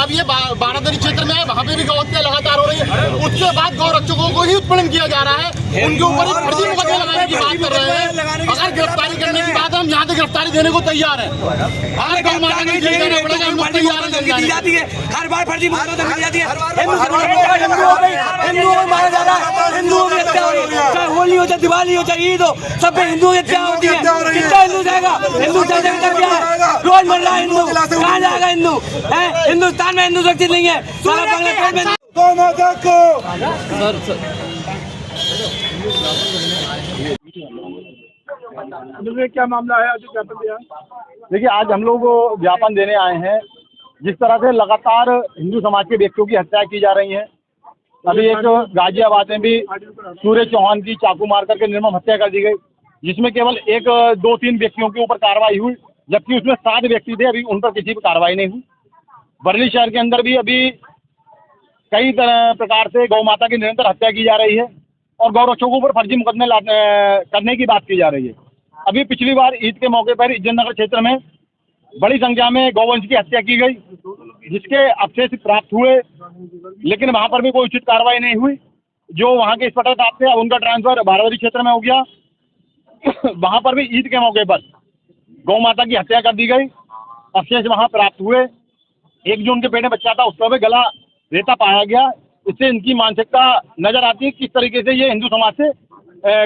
अब ये बारादरी क्षेत्र में है, वहाँ पे भी गौ हत्या लगातार हो रही है। उसके बाद गौ रक्षकों को ही उत्पीड़न किया जा रहा है, उनके ऊपर एक फर्जी मुकदमा लगाने की बात कर रहे हैं। अगर गिरफ्तारी करने की बात है, हम यहाँ से गिरफ्तारी देने को तैयार है। हर गौ माता को जेल जाना पड़ेगा, हम तैयार है। हर बार फर्जी मुकदमा दी जाती है। हिंदुओं को मारा जा रहा है, हिंदुओं की हत्या हो रही है। चाहे होली हो, चाहे दिवाली हो, चाहे ईद हो, सब पे हिंदुओं की हत्या होती है। कितना हिंदू जाएगा? हिंदू जनसंख्या क्या है? रोज मर रहा है हिंदू। कहाँ जाएगा हिंदू? हिंदुस्तान में हिंदू सुरक्षित नहीं है। सारा बांग्लादेश में क्या मामला है? आज ज्ञापन दिया। देखिए, आज हम लोग ज्ञापन देने आए हैं। जिस तरह से लगातार हिंदू समाज के व्यक्तियों की हत्या की जा रही है, अभी एक गाजियाबाद में भी सूर्य चौहान की चाकू मार करके निर्मम हत्या कर दी गई, जिसमें केवल 1-2-3 व्यक्तियों के ऊपर कार्रवाई हुई, जबकि उसमें 7 व्यक्ति थे। अभी उन पर किसी पर कार्रवाई नहीं हुई। बरेली शहर के अंदर भी अभी कई प्रकार से गौ माता की निरंतर हत्या की जा रही है और गौ रक्षकों पर फर्जी मुकदमे करने की बात की जा रही है। अभी पिछली बार ईद के मौके पर इज्जत नगर क्षेत्र में बड़ी संख्या में गौवंश की हत्या की गई, जिसके अवशेष प्राप्त हुए, लेकिन वहाँ पर भी कोई उचित कार्रवाई नहीं हुई। जो वहाँ के इंस्पेक्टर साहब थे, उनका ट्रांसफर बारादरी क्षेत्र में हो गया। वहाँ पर भी ईद के मौके पर गौ माता की हत्या कर दी गई, अवशेष वहाँ प्राप्त हुए। एक जो उनके पेट में बच्चा था, उसका भी गला रेता पाया गया। इससे इनकी मानसिकता नजर आती है किस तरीके से ये हिंदू समाज से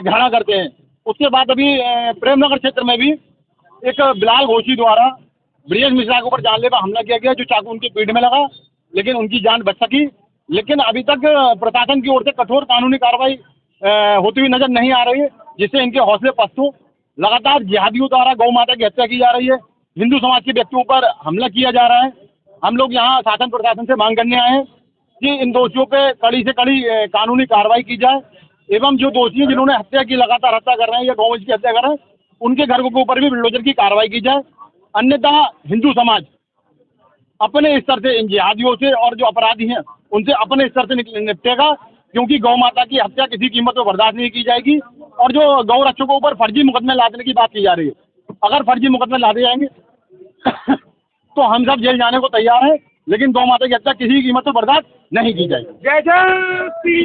घृणा करते हैं। उसके बाद अभी प्रेमनगर क्षेत्र में भी एक बिलाल घोषी द्वारा ब्रिजेश मिश्रा के ऊपर जानलेवा हमला किया गया, जो चाकू उनके पेट में लगा, लेकिन उनकी जान बच सकी। लेकिन अभी तक प्रशासन की ओर से कठोर कानूनी कार्रवाई होती हुई नजर नहीं आ रही है, जिससे इनके हौसले पस्त हो। लगातार जिहादियों द्वारा गौ माता की हत्या की जा रही है, हिंदू समाज के व्यक्तियों पर हमला किया जा रहा है। हम लोग यहाँ शासन प्रशासन से मांग करने आए हैं कि इन दोषियों पे कड़ी से कड़ी कानूनी कार्रवाई की जाए, एवं जो दोषी हैं जिन्होंने हत्या की, लगातार हत्या कर रहे हैं या गौवंश की हत्या कर रहे हैं, उनके घर के ऊपर भी बुलडोजर की कार्रवाई की जाए। अन्यथा हिंदू समाज अपने स्तर से इन जिहादियों से और जो अपराधी हैं उनसे अपने स्तर से निपटेगा, क्योंकि गौ माता की हत्या किसी कीमत पर बर्दाश्त नहीं की जाएगी। और जो गौ रक्षकों के ऊपर फर्जी मुकदमे लादने की बात की जा रही है, अगर फर्जी मुकदमे लादे जाएंगे तो हम सब जेल जाने को तैयार हैं, लेकिन गौ माता की हत्या किसी कीमत पर बर्दाश्त नहीं की जाएगी। जय जय श्री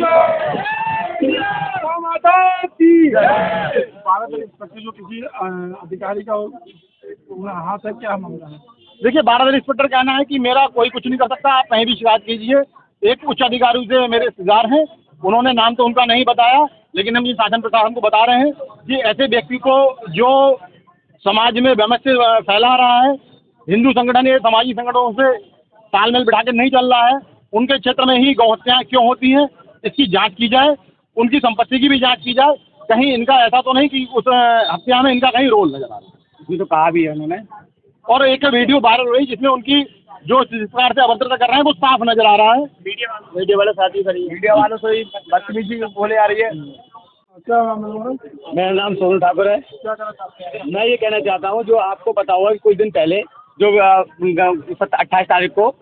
राम, गौ माता की जय। बारादरी इंस्पेक्टर जो किसी अधिकारी का हाथ है, क्या मामला है? देखिए, बारादरी इंस्पेक्टर कहना है कि मेरा कोई कुछ नहीं कर सकता, आप कहीं भी शिकायत कीजिए। एक उच्च अधिकारी से मेरे रिश्तेदार हैं, उन्होंने नाम तो उनका नहीं बताया, लेकिन हम शासन प्रशासन को बता रहे हैं कि ऐसे व्यक्ति को जो समाज में वैमनस्य फैला रहा है, हिंदू संगठन या समाजी संगठनों से तालमेल बिठा के नहीं चल रहा है, उनके क्षेत्र में ही गौ हत्याएं क्यों होती हैं, इसकी जांच की जाए, उनकी संपत्ति की भी जांच की जाए। कहीं इनका ऐसा तो नहीं कि उस हत्या में इनका कहीं रोल नजर आ रहा है। इसमें तो कहा भी है उन्होंने। और एक वीडियो वायरल हो रही जिसमें उनकी जो जिस प्रकार से अभद्रता कर रहे हैं वो साफ नजर आ रहा है। मीडिया वाले साथी खड़ी है, मीडिया वालों से बदतमीजी बोले आ रही है। क्या मामला? मेरा नाम सोनू ठाकुर है। क्या कहना चाहते हैं? मैं ये कहना चाहता हूँ, जो आपको पता होगा कि कुछ दिन पहले जो 28 तारीख को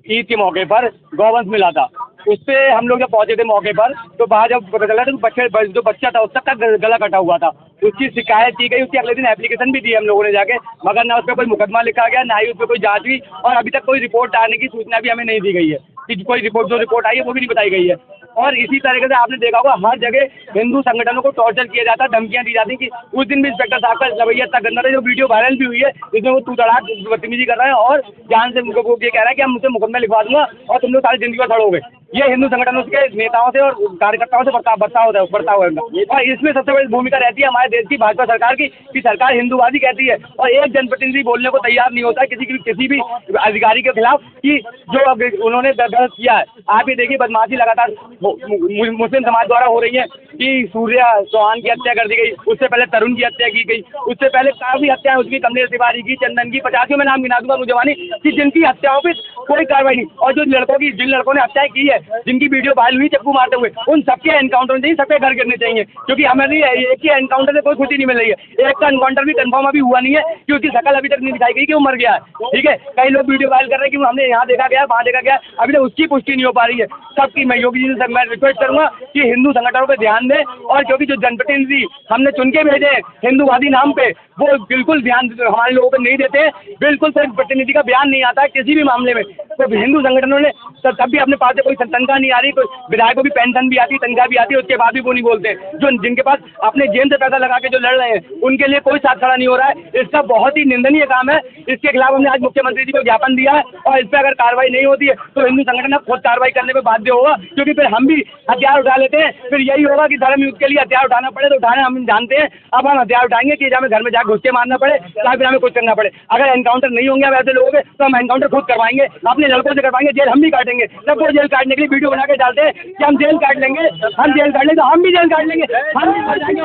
ईद के मौके पर गौवंश मिला था, उस पर हम लोग जब पहुंचे थे मौके पर, तो बाहर जब पता चला तो जो बच्चा था उसका गला कटा हुआ था। उसकी शिकायत की गई, उसकी अगले दिन एप्लीकेशन भी दी हम लोगों ने जाके, मगर ना उस पर कोई मुकदमा लिखा गया, ना ही उस पर कोई जांच हुई, और अभी तक कोई रिपोर्ट आने की सूचना भी हमें नहीं दी गई है कि कोई जो रिपोर्ट आई है वो भी नहीं बताई गई है। और इसी तरीके से आपने देखा होगा हर जगह हिंदू संगठनों को टॉर्चर किया जाता है, धमकियां दी जाती कि उस दिन भी इंस्पेक्टर साहब का रवैया इतना गंदा था, जो वीडियो वायरल भी हुई है, जिसमें वो तू तड़ाक बदतमीजी कर रहे हैं और जान से वो ये कह रहा है कि हम मुझसे मुकदमा लिखवा दूंगा और तुम लोग सारी जिंदगी में लड़ोगे। ये हिंदू संगठनों के नेताओं से और कार्यकर्ताओं से बर्ताव है। और इसमें सबसे बड़ी भूमिका रहती है हमारे देश की भाजपा सरकार की, कि सरकार हिंदूवादी कहती है और एक जनप्रतिनिधि बोलने को तैयार नहीं होता है किसी भी अधिकारी के खिलाफ कि जो अब उन्होंने गलत किया है। आप ये देखिए, बदमाशी लगातार मुस्लिम समाज द्वारा हो रही है कि सूर्या चौहान की हत्या कर दी गई, उससे पहले तरुण की हत्या की गई, उससे पहले काफी हत्याएं उसकी, कमलेश तिवारी की, चंदन की, 50 में नाम गिना दूंगा नौजवानी कि जिनकी हत्याओं पे कोई कार्रवाई नहीं। और जो जिन लड़कों ने हत्याएं की है, जिनकी वीडियो वायरल हुई चप्पू मारते हुए, उन सबके एनकाउंटर होने चाहिए, सबके घर गिरने चाहिए, क्योंकि हमें एक ही एनकाउंटर से कोई खुशी नहीं मिल रही है। एक का एनकाउंटर भी कंफर्म अभी हुआ नहीं है कि उसकी शकल अभी तक नहीं दिखाई गई कि वो मर गया है। ठीक है, कई लोग वीडियो वायरल कर रहे हैं कि हमने यहाँ देखा गया, वहाँ देखा गया, अभी तक उसकी पुष्टि नहीं हो पा रही है। सबकी मैं योगी जी से मैं रिक्वेस्ट करूंगा कि हिंदू संगठनों पे ध्यान दें, और क्योंकि जो जनप्रतिनिधि हमने चुन के भेजे हिंदूवादी नाम पे, वो बिल्कुल ध्यान हमारे लोगों पर नहीं देते। बिल्कुल सिर्फ प्रतिनिधि का बयान नहीं आता है किसी भी मामले में, तो हिंदू संगठनों ने तब भी अपने पास से कोई तनख्वाह नहीं आ रही, कोई विधायकों की पेंशन भी आती, तनख्वाह भी आती है, उसके बाद भी वो नहीं बोलते। जो जिनके पास अपने जेब से पैसा लगा के जो लड़ रहे हैं, उनके लिए कोई साथ खड़ा नहीं हो रहा है। इसका बहुत ही निंदनीय काम है। इसके खिलाफ हमने आज मुख्यमंत्री जी को ज्ञापन दिया है, और इस पर अगर कार्रवाई नहीं होती है तो हिंदू संगठन अब खुद कार्रवाई करने में बाध्य होगा, क्योंकि फिर हम भी हथियार उठा लेते हैं। फिर यही होगा कि धर्म युद्ध के लिए हथियार उठाना पड़े तो उठाने हम जानते हैं। अब हम हथियार उठाएंगे कि हमें घर में जाकर घुस के मारना पड़े या फिर हमें कुछ करना पड़े। अगर एनकाउंटर नहीं होंगे अब ऐसे लोगों के, तो हम एनकाउंटर खुद करवाएंगे, अपने लड़कों से करवाएंगे, जेल हम भी काटेंगे। जब वो जेल काटने के लिए वीडियो बना के डालते हैं कि हम जेल काट लेंगे, हम जेल काट लेंगे, तो हम भी जेल काट लेंगे, हम भी मर जाएंगे।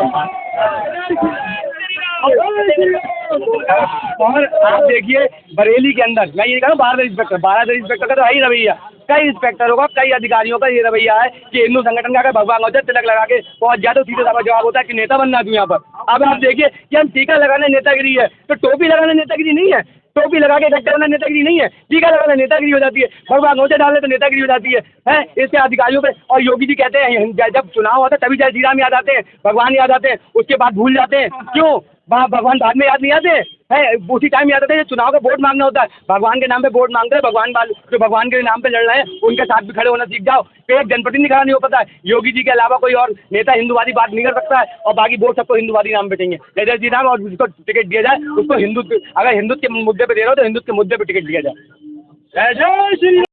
और आप देखिए बरेली के अंदर, मैं ये कह रहा हूँ 12 इंस्पेक्टर का तो है ही रवैया, कई इंस्पेक्टरों का, कई अधिकारियों का ये रवैया है कि हिंदू संगठन का अगर भगवान होता है तिलक लगा के पहुंच जाए तो सीधे साधा जवाब होता है कि नेता बनना तू यहाँ पर। अब आप देखिए कि हम टीका लगाना नेतागिरी है, तो टोपी लगाना नेतागिरी नहीं है, टोपी लगा के गड्ढे बनाना नेतागिरी नहीं है, टीका लगाना नेतागिरी हो जाती है, भगवान होते डालने तो नेतागिरी हो जाती है। इससे अधिकारियों पे, और योगी जी कहते हैं जब चुनाव होता है तभी जय श्री राम याद आते हैं, भगवान याद आते हैं, उसके बाद भूल जाते हैं। क्यों? भगवान बाद में याद नहीं आते हैं, उसी टाइम याद आते हैं चुनाव का वोट मांगना होता है। भगवान के नाम पे वोट मांगते हैं, जो भगवान के नाम पे लड़ रहे हैं उनके साथ भी खड़े होना सीख जाओ। तो एक जनप्रतिनिधि खड़ा नहीं हो पाता है, योगी जी के अलावा कोई और नेता हिंदूवादी बात नहीं कर सकता है, और बाकी वोट सबको हिंदूवादी नाम बैठेंगे जय श्री राम, और जिसको टिकट दिया जाए उसको हिंदू, अगर हिंदुत्व के मुद्दे पे दे रहा हो तो हिंदुत्व के मुद्दे पे टिकट दिया जाए। जय श्री